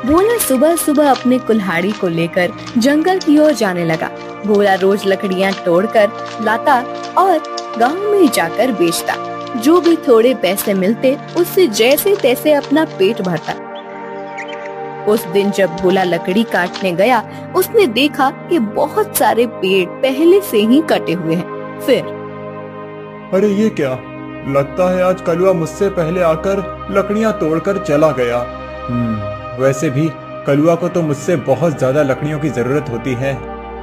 भोला सुबह सुबह अपने कुल्हाड़ी को लेकर जंगल की ओर जाने लगा। भोला रोज लकड़ियां तोड़कर लाता और गांव में जाकर बेचता। जो भी थोड़े पैसे मिलते उससे जैसे तैसे अपना पेट भरता। उस दिन जब भोला लकड़ी काटने गया, उसने देखा कि बहुत सारे पेड़ पहले से ही कटे हुए हैं। फिर अरे ये क्या, लगता है आज कलुआ मुझसे पहले आकर लकड़ियां तोड़कर चला गया। वैसे भी कलुआ को तो मुझसे बहुत ज्यादा लकड़ियों की जरूरत होती है,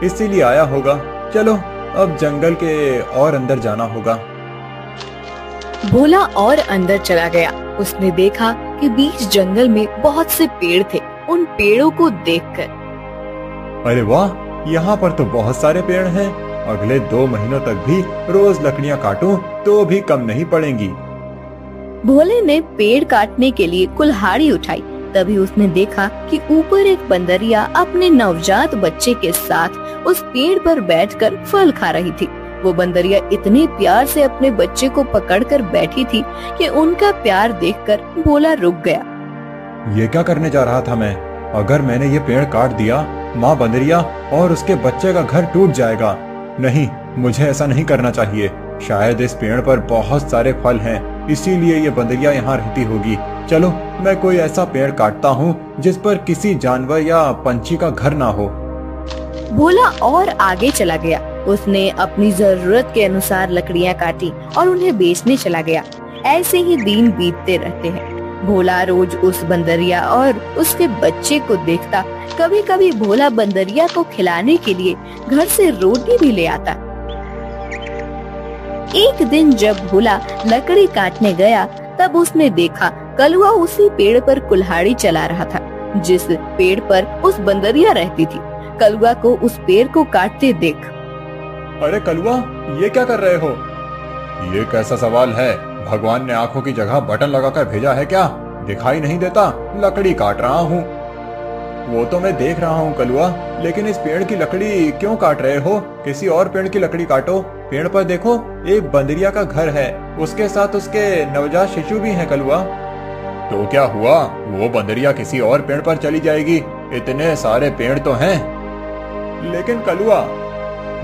इसीलिए आया होगा। चलो अब जंगल के और अंदर जाना होगा। भोला और अंदर चला गया। उसने देखा कि बीच जंगल में बहुत से पेड़ थे। उन पेड़ों को देखकर अरे वाह, यहाँ पर तो बहुत सारे पेड़ हैं। अगले 2 महीनों तक भी रोज लकड़ियाँ काटूं तो भी कम नहीं पड़ेंगी। भोले ने पेड़ काटने के लिए कुल्हाड़ी उठाई। तभी उसने देखा कि ऊपर एक बंदरिया अपने नवजात बच्चे के साथ उस पेड़ पर बैठकर फल खा रही थी। वो बंदरिया इतने प्यार से अपने बच्चे को पकड़कर बैठी थी कि उनका प्यार देखकर भोला रुक गया। ये क्या करने जा रहा था मैं? अगर मैंने ये पेड़ काट दिया, माँ बंदरिया और उसके बच्चे का घर टूट जाएगा। नहीं, मुझे ऐसा नहीं करना चाहिए। शायद इस पेड़ पर बहुत सारे फल हैं, इसीलिए ये बंदरिया यहाँ रहती होगी। चलो मैं कोई ऐसा पेड़ काटता हूँ जिस पर किसी जानवर या पंछी का घर ना हो। भोला और आगे चला गया। उसने अपनी जरूरत के अनुसार लकड़ियाँ काटी और उन्हें बेचने चला गया। ऐसे ही दिन बीतते रहते हैं। भोला रोज उस बंदरिया और उसके बच्चे को देखता। कभी कभी भोला बंदरिया को खिलाने के लिए घर से रोटी भी ले आता। एक दिन जब भोला लकड़ी काटने गया, तब उसने देखा कलुआ उसी पेड़ पर कुल्हाड़ी चला रहा था जिस पेड़ पर उस बंदरिया रहती थी। कलुआ को उस पेड़ को काटते देख, अरे कलुआ, ये क्या कर रहे हो? ये कैसा सवाल है? भगवान ने आंखों की जगह बटन लगाकर भेजा है क्या? दिखाई नहीं देता? लकड़ी काट रहा हूँ। वो तो मैं देख रहा हूँ कलुआ, लेकिन इस पेड़ की लकड़ी क्यों काट रहे हो? किसी और पेड़ की लकड़ी काटो। पेड़ पर देखो, एक बंदरिया का घर है, उसके साथ उसके नवजात शिशु भी हैं कलुआ। तो क्या हुआ? वो बंदरिया किसी और पेड़ पर चली जाएगी। इतने सारे पेड़ तो हैं। लेकिन कलुआ,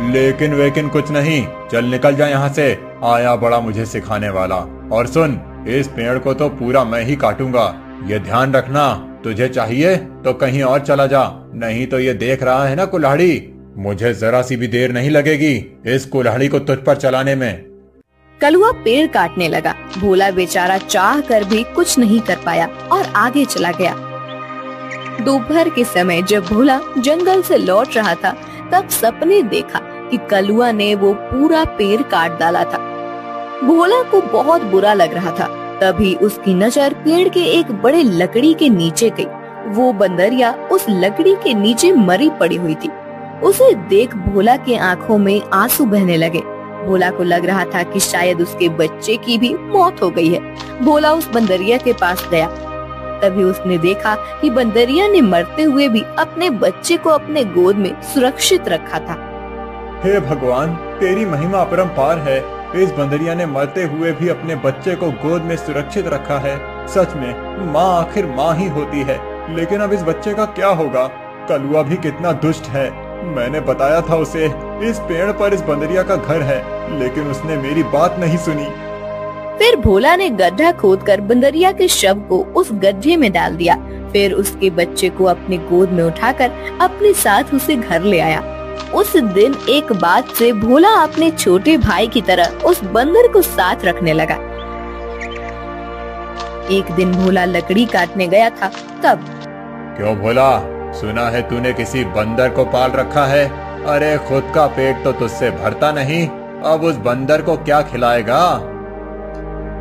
लेकिन वेकिन कुछ नहीं। चल निकल जा यहाँ से। आया बड़ा मुझे सिखाने वाला। और सुन, इस पेड़ को तो पूरा मैं ही काटूंगा। ये ध्यान रखना, तुझे चाहिए तो कहीं और चला जा, नहीं तो ये देख रहा है ना कुल्हाड़ी, मुझे जरा सी भी देर नहीं लगेगी इस कुल्हाड़ी को तुझ पर चलाने में। कलुआ पेड़ काटने लगा। भोला बेचारा चाह कर भी कुछ नहीं कर पाया और आगे चला गया। दोपहर के समय जब भोला जंगल से लौट रहा था, तब सपने देखा कि कलुआ ने वो पूरा पेड़ काट डाला था। भोला को बहुत बुरा लग रहा था। तभी उसकी नजर पेड़ के एक बड़े लकड़ी के नीचे गई। वो बंदरिया उस लकड़ी के नीचे मरी पड़ी हुई थी। उसे देख भोला के आंखों में आंसू बहने लगे। भोला को लग रहा था कि शायद उसके बच्चे की भी मौत हो गई है। भोला उस बंदरिया के पास गया। तभी उसने देखा कि बंदरिया ने मरते हुए भी अपने बच्चे को अपने गोद में सुरक्षित रखा था। हे भगवान, तेरी महिमा अपरंपार है। इस बंदरिया ने मरते हुए भी अपने बच्चे को गोद में सुरक्षित रखा है। सच में माँ आखिर माँ ही होती है। लेकिन अब इस बच्चे का क्या होगा? कलुआ भी कितना दुष्ट है। मैंने बताया था उसे इस पेड़ पर इस बंदरिया का घर है, लेकिन उसने मेरी बात नहीं सुनी। फिर भोला ने गड्ढा खोदकर बंदरिया के शव को उस गड्ढे में डाल दिया। फिर उसके बच्चे को अपने गोद में उठाकर अपने साथ उसे घर ले आया। उस दिन एक बात से भोला अपने छोटे भाई की तरह उस बंदर को साथ रखने लगा। एक दिन भोला लकड़ी काटने गया था। तब, क्यों भोला, सुना है तूने किसी बंदर को पाल रखा है? अरे खुद का पेट तो तुझसे भरता नहीं, अब उस बंदर को क्या खिलाएगा?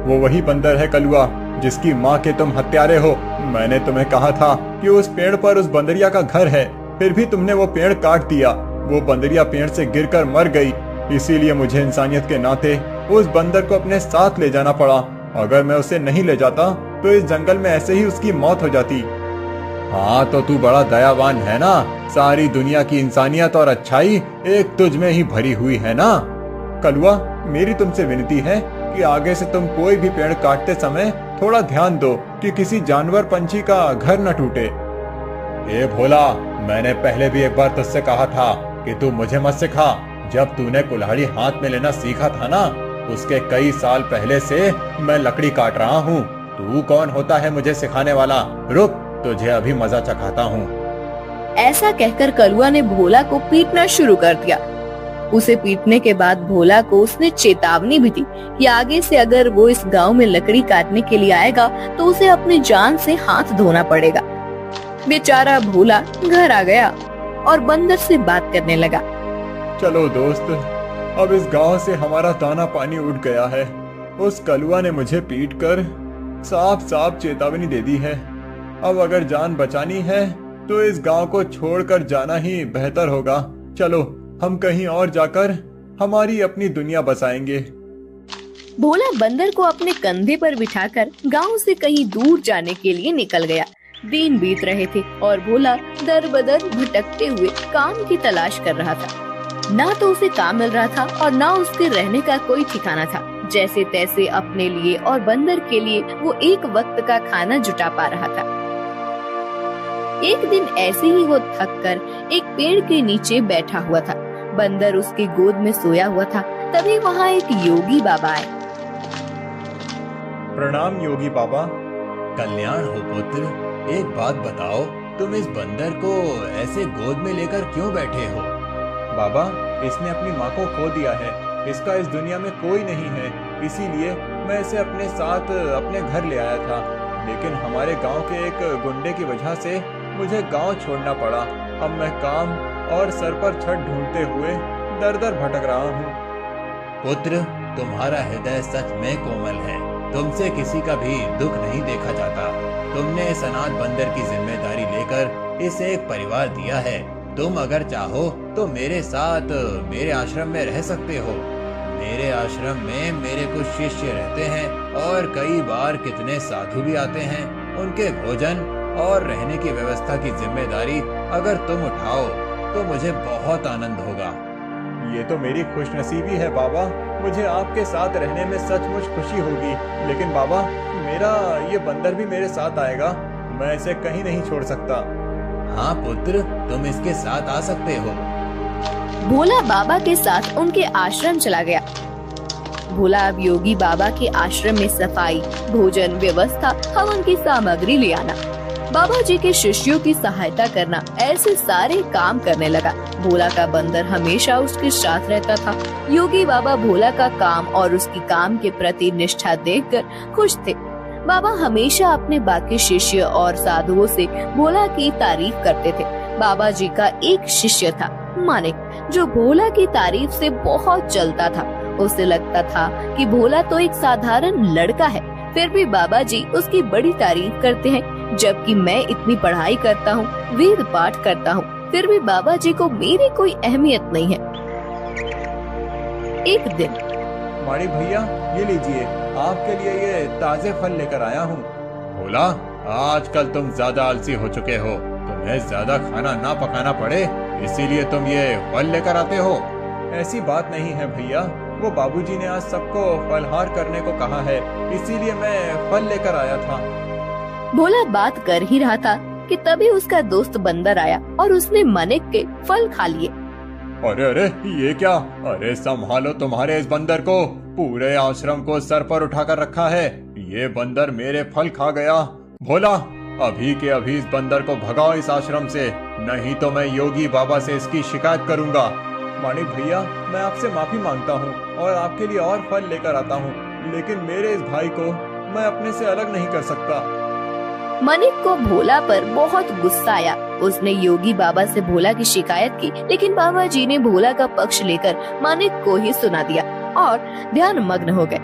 वो वही बंदर है कलुआ, जिसकी माँ के तुम हत्यारे हो। मैंने तुम्हें कहा था कि उस पेड़ पर उस बंदरिया का घर है, फिर भी तुमने वो पेड़ काट दिया। वो बंदरिया पेड़ से गिरकर मर गई, इसीलिए मुझे इंसानियत के नाते उस बंदर को अपने साथ ले जाना पड़ा। अगर मैं उसे नहीं ले जाता तो इस जंगल में ऐसे ही उसकी मौत हो जाती। हाँ तो तू बड़ा दयावान है ना। सारी दुनिया की इंसानियत और अच्छाई एक तुझ में ही भरी हुई है ना। कलुआ, मेरी तुमसे विनती है कि आगे से तुम कोई भी पेड़ काटते समय थोड़ा ध्यान दो कि किसी जानवर पंछी का घर न टूटे। ए भोला, मैंने पहले भी एक बार तुझसे कहा था कि तू मुझे मत सिखा। जब तूने कुल्हाड़ी हाथ में लेना सीखा था ना, उसके कई साल पहले से मैं लकड़ी काट रहा हूँ। तू कौन होता है मुझे सिखाने वाला? रुक, तुझे अभी मजा चखाता हूँ। ऐसा कहकर कलुआ ने भोला को पीटना शुरू कर दिया। उसे पीटने के बाद भोला को उसने चेतावनी भी दी कि आगे से अगर वो इस गांव में लकड़ी काटने के लिए आएगा तो उसे अपनी जान से हाथ धोना पड़ेगा। बेचारा भोला घर आ गया और बंदर से बात करने लगा। चलो दोस्त, अब इस गांव से हमारा दाना पानी उठ गया है। उस कलुआ ने मुझे पीटकर साफ साफ चेतावनी दे दी है। अब अगर जान बचानी है तो इस गांव को छोड़कर जाना ही बेहतर होगा। चलो, हम कहीं और जाकर हमारी अपनी दुनिया बसाएंगे। भोला बंदर को अपने कंधे पर बिठाकर गांव से कहीं दूर जाने के लिए निकल गया। दिन बीत रहे थे और भोला दर बदर भटकते हुए काम की तलाश कर रहा था। ना तो उसे काम मिल रहा था और ना उसके रहने का कोई ठिकाना था। जैसे तैसे अपने लिए और बंदर के लिए वो एक वक्त का खाना जुटा पा रहा था। एक दिन ऐसे ही वो थक कर एक पेड़ के नीचे बैठा हुआ था। बंदर उसकी गोद में सोया हुआ था। तभी वहाँ एक योगी बाबा आए। प्रणाम योगी बाबा। कल्याण हो पुत्र। एक बात बताओ, तुम इस बंदर को ऐसे गोद में लेकर क्यों बैठे हो? बाबा, इसने अपनी माँ को खो दिया है। इसका इस दुनिया में कोई नहीं है, इसीलिए मैं इसे अपने साथ अपने घर ले आया था। लेकिन हमारे गांव के एक गुंडे की वजह से मुझे गांव छोड़ना पड़ा। अब मैं काम और सर पर छत ढूंढते हुए दर दर भटक रहा हूँ। पुत्र, तुम्हारा हृदय सच में कोमल है। तुमसे किसी का भी दुख नहीं देखा जाता। तुमने इस अनाथ बंदर की जिम्मेदारी लेकर इसे एक परिवार दिया है। तुम अगर चाहो तो मेरे साथ मेरे आश्रम में रह सकते हो। मेरे आश्रम में मेरे कुछ शिष्य रहते हैं और कई बार कितने साधु भी आते हैं। उनके भोजन और रहने की व्यवस्था की जिम्मेदारी अगर तुम उठाओ तो मुझे बहुत आनंद होगा। ये तो मेरी खुशनसीबी है बाबा। मुझे आपके साथ रहने में सचमुच खुशी होगी। लेकिन बाबा, मेरा ये बंदर भी मेरे साथ आएगा। मैं इसे कहीं नहीं छोड़ सकता। हाँ पुत्र, तुम इसके साथ आ सकते हो। भोला बाबा के साथ उनके आश्रम चला गया। भोला अब योगी बाबा के आश्रम में सफाई, भोजन व्यवस्था, हवन की सामग्री ले आना, बाबा जी के शिष्यों की सहायता करना, ऐसे सारे काम करने लगा। भोला का बंदर हमेशा उसके साथ रहता था। योगी बाबा भोला का काम और उसकी काम के प्रति निष्ठा देखकर खुश थे। बाबा हमेशा अपने बाकी शिष्य और साधुओं से भोला की तारीफ करते थे। बाबा जी का एक शिष्य था मानिक, जो भोला की तारीफ से बहुत जलता था। उसे लगता था कि भोला तो एक साधारण लड़का है, फिर भी बाबा जी उसकी बड़ी तारीफ करते हैं। जबकि मैं इतनी पढ़ाई करता हूँ, वेद पाठ करता हूँ, फिर भी बाबा जी को मेरी कोई अहमियत नहीं है। एक दिन, माड़ी भैया, ये लीजिए, आपके लिए ये ताजे फल लेकर आया हूँ। भोला, आजकल तुम ज्यादा आलसी हो चुके हो। तुम्हें ज्यादा खाना ना पकाना पड़े, इसीलिए तुम ये फल लेकर आते हो। ऐसी बात नहीं है भैया, वो बाबूजी ने आज सबको फलहार करने को कहा है, इसीलिए मैं फल लेकर आया था। भोला बात कर ही रहा था कि तभी उसका दोस्त बंदर आया और उसने मानिक के फल खा लिए। अरे अरे, ये क्या? अरे संभालो तुम्हारे इस बंदर को। पूरे आश्रम को सर पर उठाकर रखा है। ये बंदर मेरे फल खा गया। भोला, अभी के अभी इस बंदर को भगाओ इस आश्रम से, नहीं तो मैं योगी बाबा से इसकी शिकायत करूंगा। मानिक भैया, मैं आपसे माफी मांगता हूँ और आपके लिए और फल लेकर आता हूँ, लेकिन मेरे इस भाई को मैं अपने से अलग नहीं कर सकता। मानिक को भोला पर बहुत गुस्सा आया। उसने योगी बाबा से भोला की शिकायत की, लेकिन बाबा जी ने भोला का पक्ष लेकर मानिक को ही सुना दिया और ध्यान मग्न हो गए।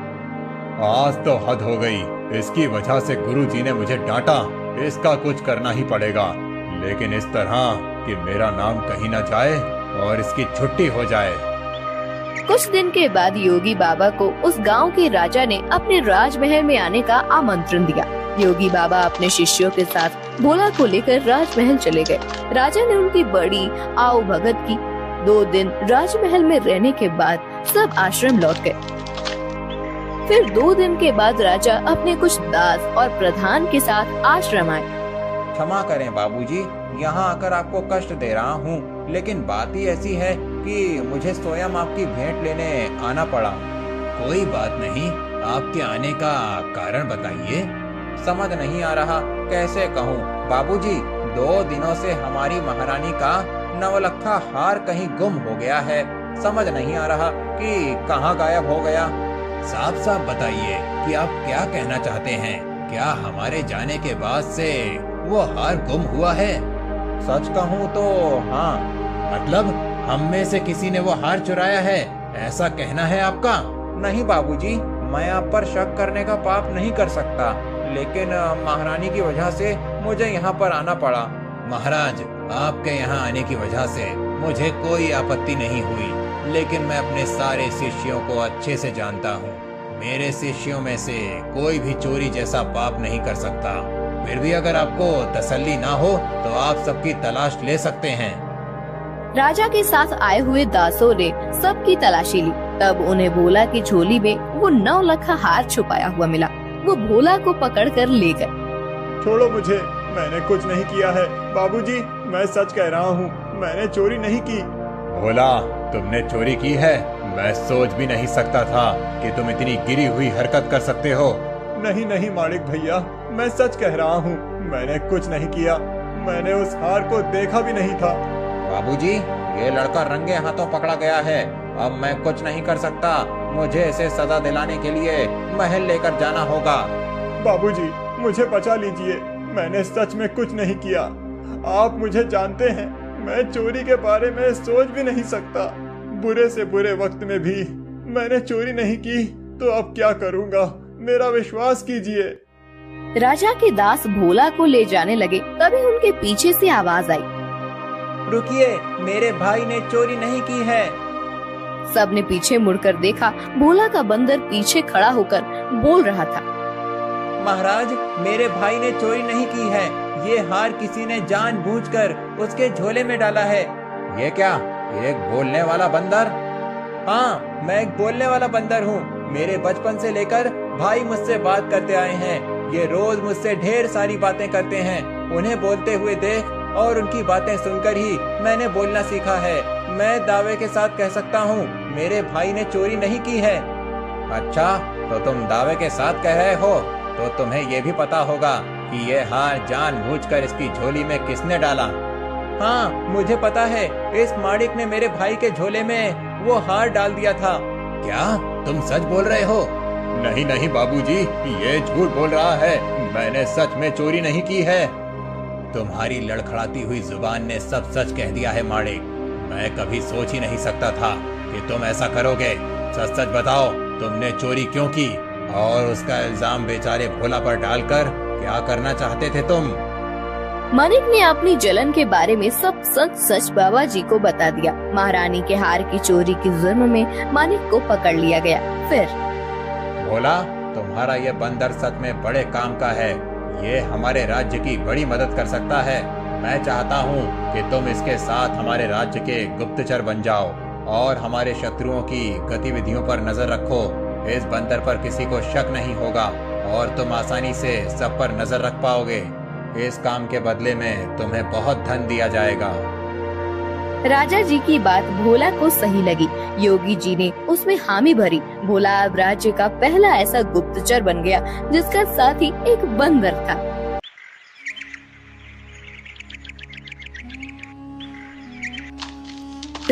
आज तो हद हो गई। इसकी वजह से गुरुजी ने मुझे डांटा। इसका कुछ करना ही पड़ेगा, लेकिन इस तरह कि मेरा नाम कहीं न जाए और इसकी छुट्टी हो जाए। कुछ दिन के बाद योगी बाबा को उस गांव के राजा ने अपने राजमहल में आने का आमंत्रण दिया। योगी बाबा अपने शिष्यों के साथ भोला को लेकर राजमहल चले गए। राजा ने उनकी बड़ी आओ भगत की। 2 दिन राजमहल में रहने के बाद सब आश्रम लौट गए। फिर 2 दिन के बाद राजा अपने कुछ दास और प्रधान के साथ आश्रम आए। क्षमा करें बाबूजी, यहाँ आकर आपको कष्ट दे रहा हूँ, लेकिन बात ही ऐसी है कि मुझे स्वयं आपकी भेंट लेने आना पड़ा। कोई बात नहीं, आपके आने का कारण बताइए। समझ नहीं आ रहा कैसे कहूँ बाबूजी, 2 दिनों से हमारी महारानी का नवलखा हार कहीं गुम हो गया है। समझ नहीं आ रहा कि कहाँ गायब हो गया। साफ साफ बताइए कि आप क्या कहना चाहते हैं। क्या हमारे जाने के बाद से वो हार गुम हुआ है? सच कहूँ तो हाँ। मतलब हम में से किसी ने वो हार चुराया है, ऐसा कहना है आपका? नहीं बाबूजी, मैं आप पर शक करने का पाप नहीं कर सकता, लेकिन महारानी की वजह से मुझे यहाँ पर आना पड़ा। महाराज, आपके यहाँ आने की वजह से मुझे कोई आपत्ति नहीं हुई, लेकिन मैं अपने सारे शिष्यों को अच्छे से जानता हूँ। मेरे शिष्यों में से कोई भी चोरी जैसा पाप नहीं कर सकता। फिर भी अगर आपको तसल्ली ना हो तो आप सबकी तलाश ले सकते हैं। राजा के साथ आए हुए दासों ने सबकी तलाशी ली। तब उन्हें भोला की झोली में वो 9 लखा हार छुपाया हुआ मिला। वो भोला को पकड़कर ले गए। छोड़ो मुझे, मैंने कुछ नहीं किया है। बाबूजी, मैं सच कह रहा हूँ, मैंने चोरी नहीं की। भोला, तुमने चोरी की है? मैं सोच भी नहीं सकता था कि तुम इतनी गिरी हुई हरकत कर सकते हो। नहीं नहीं मालिक भैया, मैं सच कह रहा हूँ, मैंने कुछ नहीं किया। मैंने उस हार को देखा भी नहीं था। बाबूजी, ये लड़का रंगे हाथों पकड़ा गया है। अब मैं कुछ नहीं कर सकता। मुझे इसे सजा दिलाने के लिए महल लेकर जाना होगा। बाबूजी, मुझे बचा लीजिए, मैंने सच में कुछ नहीं किया। आप मुझे जानते हैं, मैं चोरी के बारे में सोच भी नहीं सकता। बुरे से बुरे वक्त में भी मैंने चोरी नहीं की, तो अब क्या करूँगा, मेरा विश्वास कीजिए। राजा के दास भोला को ले जाने लगे। तभी उनके पीछे से आवाज आई, रुकिए, मेरे भाई ने चोरी नहीं की है। सबने पीछे मुड़कर देखा। भोला का बंदर पीछे खड़ा होकर बोल रहा था, महाराज, मेरे भाई ने चोरी नहीं की है। ये हार किसी ने जानबूझकर उसके झोले में डाला है। ये क्या, एक बोलने वाला बंदर? हाँ, मैं एक बोलने वाला बंदर हूँ। मेरे बचपन से लेकर भाई मुझसे बात करते आए हैं। ये रोज मुझसे ढेर सारी बातें करते हैं। उन्हें बोलते हुए देख और उनकी बातें सुनकर ही मैंने बोलना सीखा है। मैं दावे के साथ कह सकता हूँ, मेरे भाई ने चोरी नहीं की है। अच्छा, तो तुम दावे के साथ कह रहे हो, तो तुम्हें ये भी पता होगा कि ये हार जानबूझकर इसकी झोली में किसने डाला? हाँ, मुझे पता है। इस माड़िक ने मेरे भाई के झोले में वो हार डाल दिया था। क्या तुम सच बोल रहे हो? नहीं नहीं बाबूजी, ये झूठ बोल रहा है, मैंने सच में चोरी नहीं की है। तुम्हारी लड़खड़ाती हुई जुबान ने सब सच कह दिया है माड़िक। मैं कभी सोच ही नहीं सकता था कि तुम ऐसा करोगे। सच सच बताओ, तुमने चोरी क्यों की? और उसका इल्जाम बेचारे भोला पर डालकर क्या करना चाहते थे तुम? मानिक ने अपनी जलन के बारे में सब सच सच बाबा जी को बता दिया। महारानी के हार की चोरी के जुर्म में मानिक को पकड़ लिया गया। फिर, भोला, तुम्हारा ये बंदर सच में बड़े काम का है। ये हमारे राज्य की बड़ी मदद कर सकता है। मैं चाहता हूँ कि तुम इसके साथ हमारे राज्य के गुप्तचर बन जाओ और हमारे शत्रुओं की गतिविधियों पर नजर रखो। इस बंदर पर किसी को शक नहीं होगा और तुम आसानी से सब पर नजर रख पाओगे। इस काम के बदले में तुम्हें बहुत धन दिया जाएगा। राजा जी की बात भोला को सही लगी। योगी जी ने उसमें हामी भरी। भोला अब राज्य का पहला ऐसा गुप्तचर बन गया जिसका साथी एक बंदर था।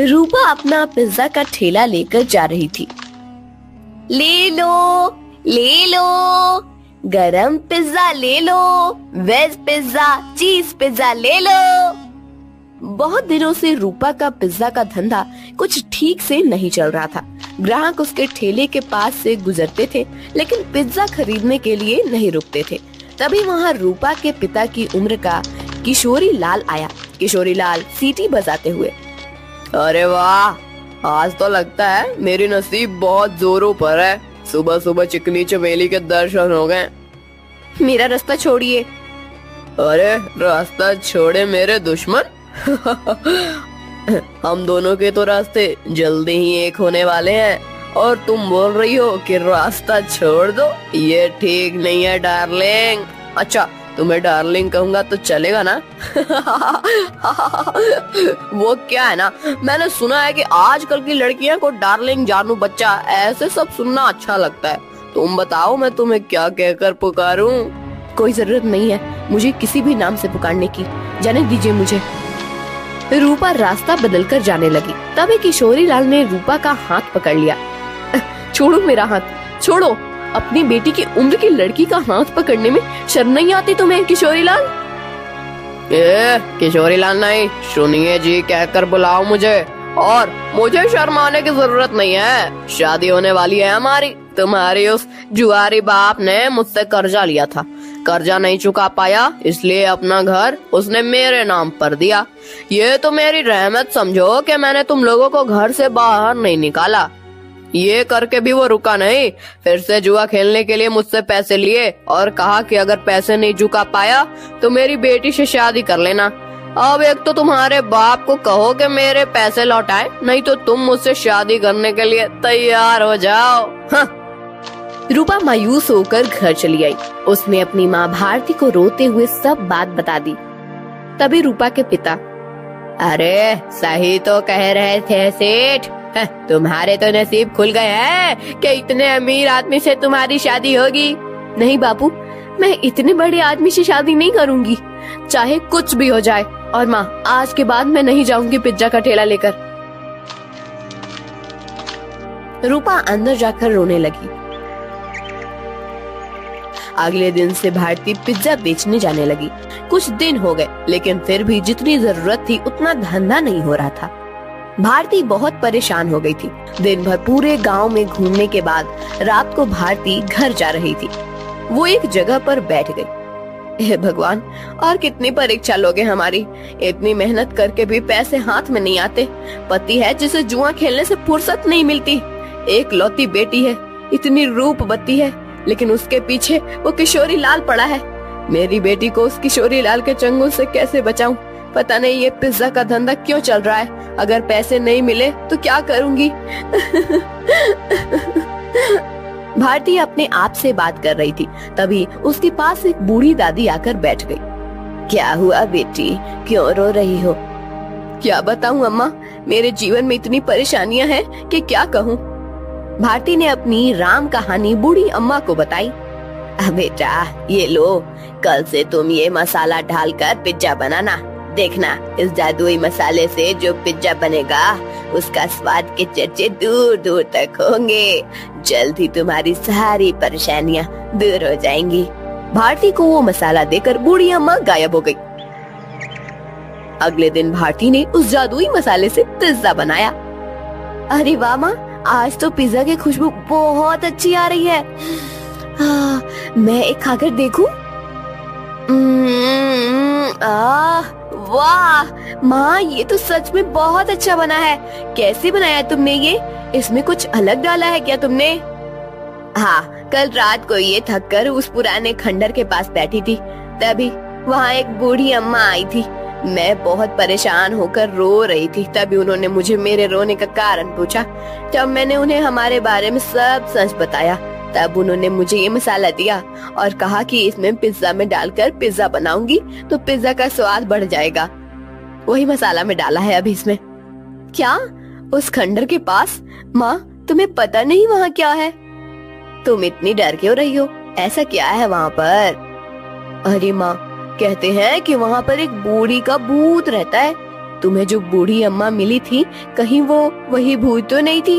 रूपा अपना पिज्जा का ठेला लेकर जा रही थी। ले लो, गरम पिज्जा ले लो, वेज पिज्जा, चीज पिज्जा ले लो। बहुत दिनों से रूपा का पिज्जा का धंधा कुछ ठीक से नहीं चल रहा था। ग्राहक उसके ठेले के पास से गुजरते थे, लेकिन पिज्जा खरीदने के लिए नहीं रुकते थे। तभी वहाँ रूपा के पिता की उम्र का किशोरी लाल आया। किशोरी लाल सीटी बजाते हुए, अरे वाह, आज तो लगता है मेरी नसीब बहुत जोरों पर है। सुबह सुबह चिकनी चमेली के दर्शन हो गए। मेरा रास्ता छोड़िए। अरे रास्ता छोड़े मेरे दुश्मन। हम दोनों के तो रास्ते जल्दी ही एक होने वाले हैं और तुम बोल रही हो कि रास्ता छोड़ दो। ये ठीक नहीं है डार्लिंग। अच्छा, तुम्हें डार्लिंग कहूंगा तो चलेगा ना? वो क्या है ना, मैंने सुना है कि आजकल की लड़कियां को डार्लिंग, जानू, बच्चा ऐसे सब सुनना अच्छा लगता है। तुम बताओ मैं तुम्हें क्या कहकर पुकारूं? कोई जरूरत नहीं है मुझे किसी भी नाम से पुकारने की, जाने दीजिए मुझे। रूपा रास्ता बदलकर जाने लगी। तभी किशोरी लाल ने रूपा का हाथ पकड़ लिया। छोड़ो मेरा हाथ, छोड़ो। अपनी बेटी की उम्र की लड़की का हाथ पकड़ने में शर्म नहीं आती तुम्हें किशोरी लाल? किशोरी लाल नहीं, सुनिए जी कहकर बुलाओ मुझे, और मुझे शर्म आने की जरूरत नहीं है। शादी होने वाली है हमारी। तुम्हारी उस जुआरी बाप ने मुझसे कर्जा लिया था, कर्जा नहीं चुका पाया, इसलिए अपना घर उसने मेरे नाम पर दिया। ये तो मेरी रहमत समझो कि मैंने तुम लोगों को घर से बाहर नहीं निकाला। ये करके भी वो रुका नहीं, फिर से जुआ खेलने के लिए मुझसे पैसे लिए और कहा कि अगर पैसे नहीं चुका पाया तो मेरी बेटी से शादी कर लेना। अब एक तो तुम्हारे बाप को कहो कि मेरे पैसे लौटाए, नहीं तो तुम मुझसे शादी करने के लिए तैयार हो जाओ। हाँ। रूपा मायूस होकर घर चली आई। उसने अपनी माँ भारती को रोते हुए सब बात बता दी। तभी रूपा के पिता, अरे सही तो कह रहे थे सेठ, तुम्हारे तो नसीब खुल गए हैं कि इतने अमीर आदमी से तुम्हारी शादी होगी। नहीं बापू, मैं इतने बड़े आदमी से शादी नहीं करूंगी, चाहे कुछ भी हो जाए। और माँ, आज के बाद मैं नहीं जाऊंगी पिज्जा का ठेला लेकर। रूपा अंदर जाकर रोने लगी। अगले दिन से भारती पिज्जा बेचने जाने लगी। कुछ दिन हो गए, लेकिन फिर भी जितनी जरूरत थी उतना धंधा नहीं हो रहा था। भारती बहुत परेशान हो गई थी। दिन भर पूरे गांव में घूमने के बाद रात को भारती घर जा रही थी। वो एक जगह पर बैठ गई। हे भगवान, और कितनी परीक्षा लोगे हमारी। इतनी मेहनत करके भी पैसे हाथ में नहीं आते। पति है जिसे जुआ खेलने से फुर्सत नहीं मिलती। एक लौती बेटी है, इतनी रूपवती है, लेकिन उसके पीछे वो किशोरी लाल पड़ा है। मेरी बेटी को उस किशोरी लाल के चंगुल से कैसे बचाऊं? पता नहीं ये पिज्जा का धंधा क्यों चल रहा है। अगर पैसे नहीं मिले तो क्या करूंगी? भारती अपने आप से बात कर रही थी। तभी उसके पास एक बूढ़ी दादी आकर बैठ गई। क्या हुआ बेटी, क्यों रो रही हो? क्या बताऊं अम्मा, मेरे जीवन में इतनी परेशानियां हैं कि क्या कहूं। भारती ने अपनी राम कहानी बूढ़ी अम्मा को बताई। बेटा ये लो, कल से तुम ये मसाला डालकर पिज्जा बनाना। देखना, इस जादुई मसाले से जो पिज्जा बनेगा उसका स्वाद के चर्चे दूर दूर तक होंगे। जल्द ही तुम्हारी सारी परेशानियां दूर हो जाएंगी। भारती को वो मसाला देकर बूढ़ी अम्मा गायब हो गई। अगले दिन भारती ने उस जादुई मसाले से पिज्जा बनाया। अरे वाह माँ, आज तो पिज्जा की खुशबू बहुत अच्छी आ रही है। मैं एक खाकर देखूं? वाह माँ, ये तो सच में बहुत अच्छा बना है। कैसे बनाया तुमने ये? इसमें कुछ अलग डाला है क्या तुमने? हाँ, कल रात को ये थक कर उस पुराने खंडर के पास बैठी थी, तभी वहाँ एक बूढ़ी अम्मा आई थी। मैं बहुत परेशान होकर रो रही थी। तभी उन्होंने मुझे मेरे रोने का कारण पूछा। जब मैंने उन्हें हमारे बारे में सब सच बताया, तब उन्होंने मुझे ये मसाला दिया और कहा कि इसमें पिज्जा में डालकर पिज्जा बनाऊंगी तो पिज्जा का स्वाद बढ़ जाएगा। वही मसाला में डाला है अभी इसमें। क्या? उस खंडर के पास? माँ, तुम्हें पता नहीं वहाँ क्या है? तुम इतनी डर क्यों रही हो? ऐसा क्या है वहाँ पर? अरे माँ, कहते हैं कि वहाँ पर एक बूढ़ी का भूत रहता है। तुम्हें जो बूढ़ी अम्मा मिली थी, कहीं वो वही भूत तो नहीं थी?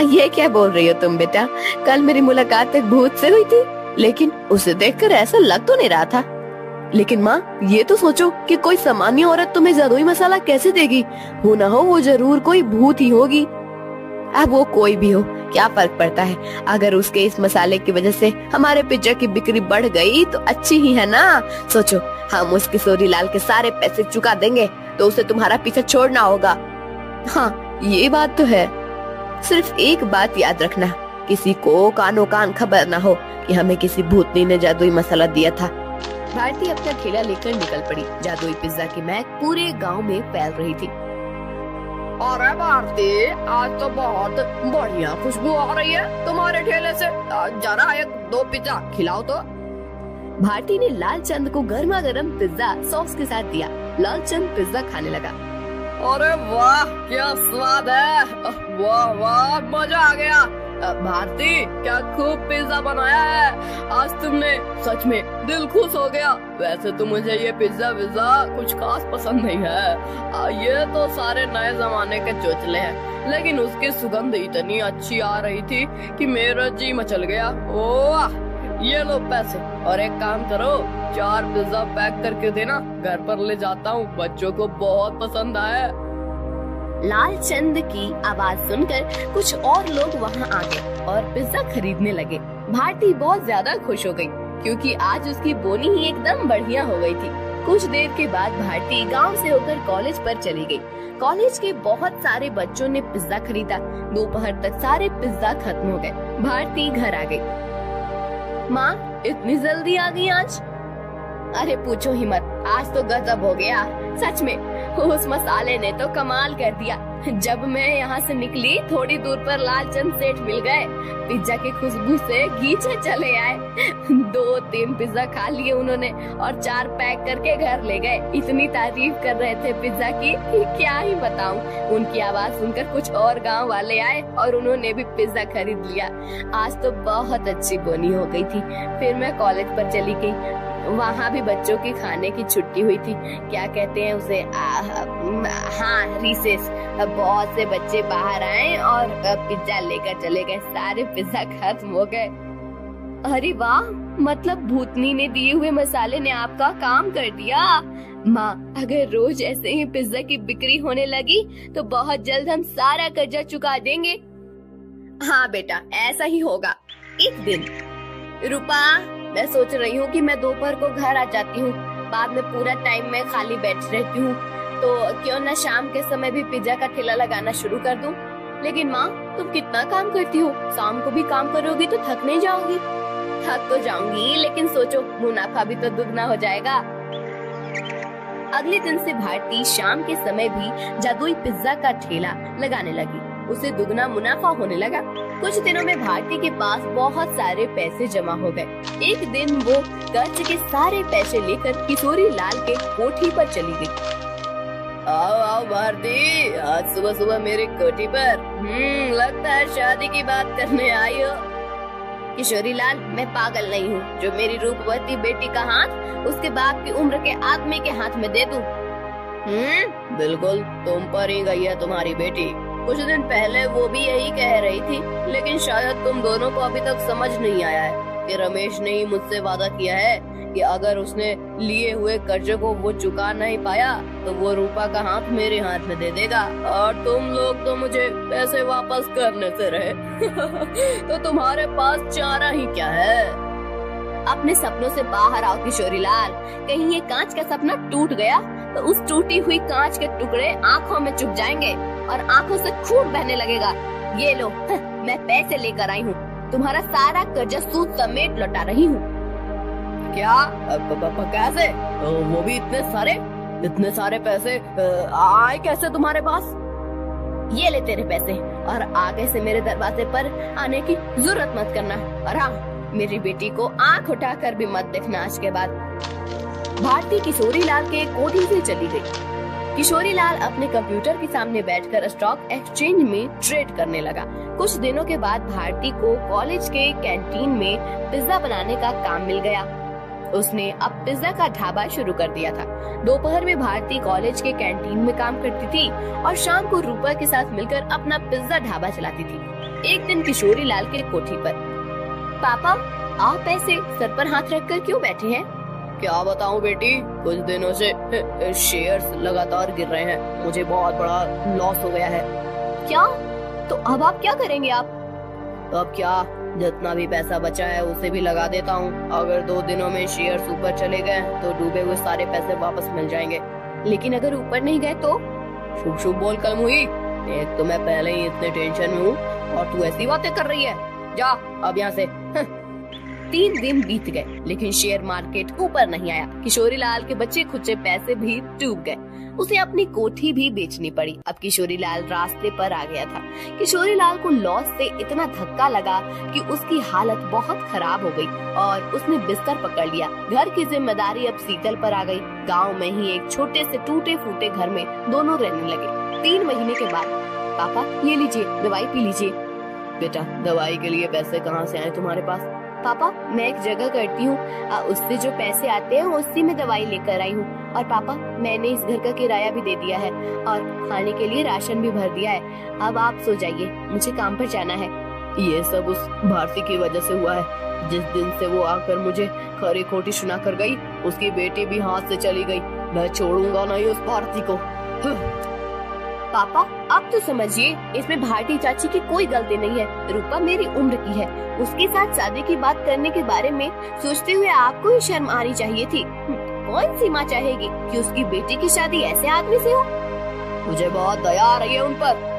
ये क्या बोल रही हो तुम बेटा? कल मेरी मुलाकात एक भूत से हुई थी, लेकिन उसे देखकर ऐसा लग तो नहीं रहा था। लेकिन माँ, ये तो सोचो कि कोई सामान्य औरत तुम्हें जादुई मसाला कैसे देगी? हो ना हो वो जरूर कोई भूत ही होगी। अब वो कोई भी हो, क्या फर्क पड़ता है? अगर उसके इस मसाले की वजह से हमारे पिज्जा की बिक्री बढ़ गई तो अच्छी ही है ना। सोचो, हम उस किशोरी लाल के सारे पैसे चुका देंगे तो उसे तुम्हारा पीछा छोड़ना होगा। हाँ, ये बात तो है। सिर्फ एक बात याद रखना, किसी को कानो कान खबर ना हो कि हमें किसी भूतनी ने जादुई मसाला दिया था। भारती अपना ठेला लेकर निकल पड़ी। जादुई पिज्जा की महक पूरे गांव में फैल रही थी। अरे भारती, आज तो बहुत बढ़िया खुशबू आ रही है तुम्हारे ठेले से। जरा एक दो पिज्जा खिलाओ तो। भारती ने लालचंद को गर्मा गर्म पिज्जा सॉस के साथ दिया। लालचंद पिज्जा खाने लगा। अरे वाह क्या स्वाद है, वाह वाह मजा आ गया। भारती क्या खूब पिज्जा बनाया है आज तुमने, सच में दिल खुश हो गया। वैसे तो मुझे ये पिज्जा विज्जा कुछ खास पसंद नहीं है, ये तो सारे नए जमाने के चोचले हैं, लेकिन उसकी सुगंध इतनी अच्छी आ रही थी कि मेरा जी मचल गया। ओह ये लो पैसे, और एक काम करो 4 पिज्जा पैक करके देना, घर पर ले जाता हूँ, बच्चों को बहुत पसंद आया। लालचंद की आवाज सुनकर कुछ और लोग वहाँ आ गए और पिज्जा खरीदने लगे। भारती बहुत ज्यादा खुश हो गई क्योंकि आज उसकी बोनी ही एकदम बढ़िया हो गई थी। कुछ देर के बाद भारती गांव से होकर कॉलेज पर चली गई। कॉलेज के बहुत सारे बच्चों ने पिज्जा खरीदा। दोपहर तक सारे पिज्जा खत्म हो गए। भारती घर आ गई। माँ इतनी जल्दी आ गई आज? अरे पूछो ही मत, आज तो गजब हो गया सच में। उस मसाले ने तो कमाल कर दिया। जब मैं यहाँ से निकली थोड़ी दूर पर लालचंद सेठ मिल गए। पिज्जा की खुशबू से घींचे चले आए। 2-3 पिज्जा खा लिए उन्होंने और 4 पैक करके घर ले गए। इतनी तारीफ कर रहे थे पिज्जा की कि क्या ही बताऊं। उनकी आवाज सुनकर कुछ और गांव वाले आए और उन्होंने भी पिज्जा खरीद लिया। आज तो बहुत अच्छी बोनी हो गई थी। फिर मैं कॉलेज पर चली गई। वहाँ भी बच्चों की खाने की छुट्टी हुई थी, क्या कहते हैं उसे, हाँ रिसेस। बहुत से बच्चे बाहर आए और पिज्जा लेकर चले गए। सारे पिज्जा खत्म हो गए। अरे वाह, मतलब भूतनी ने दिए हुए मसाले ने आपका काम कर दिया। माँ अगर रोज ऐसे ही पिज्जा की बिक्री होने लगी तो बहुत जल्द हम सारा कर्जा चुका देंगे। हाँ बेटा ऐसा ही होगा। एक दिन रूपा मैं सोच रही हूँ कि मैं दोपहर को घर आ जाती हूँ, बाद में पूरा टाइम मैं खाली बैठ रहती हूँ, तो क्यों न शाम के समय भी पिज्जा का ठेला लगाना शुरू कर दूँ। लेकिन माँ तुम कितना काम करती हो, शाम को भी काम करोगी तो थक नहीं जाओगी? थक तो जाऊंगी लेकिन सोचो मुनाफा भी तो दुगना हो जाएगा। अगले दिन से भारती शाम के समय भी जादुई पिज्जा का ठेला लगाने लगी। उसे दुगना मुनाफा होने लगा। कुछ दिनों में भारती के पास बहुत सारे पैसे जमा हो गए। एक दिन वो कर्ज के सारे पैसे लेकर किशोरी लाल के कोठी पर चली गई। आओ आओ भारती, आज सुबह सुबह मेरी कोठी पर। लगता है शादी की बात करने आई हो। किशोरी लाल मैं पागल नहीं हूँ जो मेरी रूपवती बेटी का हाथ उसके बाप की उम्र के आदमी के हाथ में दे दूं। बिल्कुल तुम पर ही गई है तुम्हारी बेटी। कुछ दिन पहले वो भी यही कह रही थी, लेकिन शायद तुम दोनों को अभी तक समझ नहीं आया है कि रमेश ने ही मुझसे वादा किया है कि अगर उसने लिए हुए कर्जे को वो चुका नहीं पाया तो वो रूपा का हाथ मेरे हाथ में दे देगा और तुम लोग तो मुझे पैसे वापस करने से रहे। तो तुम्हारे पास चारा ही क्या है? अपने सपनों से बाहर आओ किशोरी लाल। कहीं ये कांच का सपना टूट गया तो उस टूटी हुई कांच के टुकड़े आँखों में चुभ जाएंगे और आँखों से खून बहने लगेगा। ये लो मैं पैसे लेकर आई हूँ, तुम्हारा सारा कर्जा सूद समेत लौटा रही हूँ। क्या? कैसे? वो भी इतने सारे पैसे आए कैसे तुम्हारे पास? ये ले तेरे पैसे और आगे से मेरे दरवाजे पर आने की जरूरत मत करना। और हाँ मेरी बेटी को आंख उठाकर भी मत देखना आज के बाद। भारती किशोरी लाल के कोठी से चली गई। किशोरी लाल अपने कंप्यूटर के सामने बैठकर स्टॉक एक्सचेंज में ट्रेड करने लगा। कुछ दिनों के बाद भारती को कॉलेज के कैंटीन में पिज्जा बनाने का काम मिल गया। उसने अब पिज्जा का ढाबा शुरू कर दिया था। दोपहर में भारती कॉलेज के कैंटीन में काम करती थी और शाम को रूपा के साथ मिलकर अपना पिज्जा ढाबा चलाती थी। एक दिन किशोरी लाल के कोठी पर, पापा आप ऐसे सर पर हाथ रखकर क्यों बैठे हैं? क्या बताऊं बेटी, कुछ दिनों से शेयर्स लगातार गिर रहे हैं, मुझे बहुत बड़ा लॉस हो गया है। क्या? तो अब आप क्या करेंगे आप? अब क्या, जितना भी पैसा बचा है उसे भी लगा देता हूँ। अगर 2 दिनों में शेयर्स ऊपर चले गए तो डूबे हुए सारे पैसे वापस मिल जाएंगे। लेकिन अगर ऊपर नहीं गए तो? शुभ शुभ बोल कलम हुई। एक तो मैं पहले ही इतने टेंशन में हूँ और तू ऐसी बातें कर रही है। जा अब यहाँ से। 3 दिन बीत गए लेकिन शेयर मार्केट ऊपर नहीं आया। किशोरी लाल के बच्चे खुचे पैसे भी डूब गए। उसे अपनी कोठी भी बेचनी पड़ी। अब किशोरी लाल रास्ते पर आ गया था। किशोरी लाल को लॉस से इतना धक्का लगा कि उसकी हालत बहुत खराब हो गई और उसने बिस्तर पकड़ लिया। घर की जिम्मेदारी अब शीतल पर आ गई। गांव में ही एक छोटे से टूटे फूटे घर में दोनों रहने लगे। 3 महीने के बाद, पापा ये लीजिए, दवाई पी लीजिए। बेटा, दवाई के लिए पैसे कहाँ से आए तुम्हारे पास? पापा, मैं एक जगह करती हूँ, उससे जो पैसे आते हैं उसी में दवाई लेकर आई हूँ। और पापा, मैंने इस घर का किराया भी दे दिया है और खाने के लिए राशन भी भर दिया है। अब आप सो जाइए, मुझे काम पर जाना है। ये सब उस भारती की वजह से हुआ है। जिस दिन से वो आकर मुझे खरी खोटी सुना कर गई, उसकी बेटी भी हाथ से चली गई। मैं छोड़ूंगा नहीं उस भारती को। पापा, आप तो समझिए, इसमें भारती चाची की कोई गलती नहीं है। रूपा मेरी उम्र की है। उसके साथ शादी की बात करने के बारे में सोचते हुए आपको ही शर्म आनी चाहिए थी। कौन सी माँ चाहेगी कि उसकी बेटी की शादी ऐसे आदमी से हो? मुझे बहुत दया आ रही है उन पर।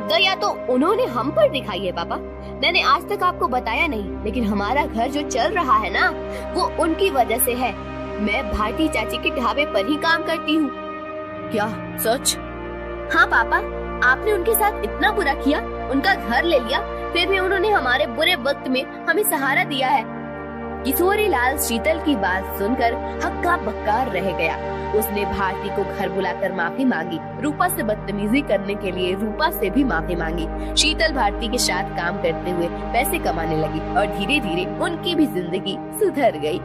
दया तो उन्होंने हम पर दिखाई है पापा। मैंने आज तक आपको बताया नहीं, लेकिन हमारा घर जो चल रहा है ना, वो उनकी वजह से है। मैं भारती चाची के ढाबे पर ही काम करती हूँ। क्या सच? हाँ पापा, आपने उनके साथ इतना बुरा किया, उनका घर ले लिया, फिर भी उन्होंने हमारे बुरे वक्त में हमें सहारा दिया है। किशोरी लाल शीतल की बात सुनकर हक्का बक्का रह गया। उसने भारती को घर बुलाकर माफी मांगी। रूपा से बदतमीजी करने के लिए रूपा से भी माफी मांगी। शीतल भारती के साथ काम करते हुए पैसे कमाने लगी और धीरे धीरे उनकी भी जिंदगी सुधर गई।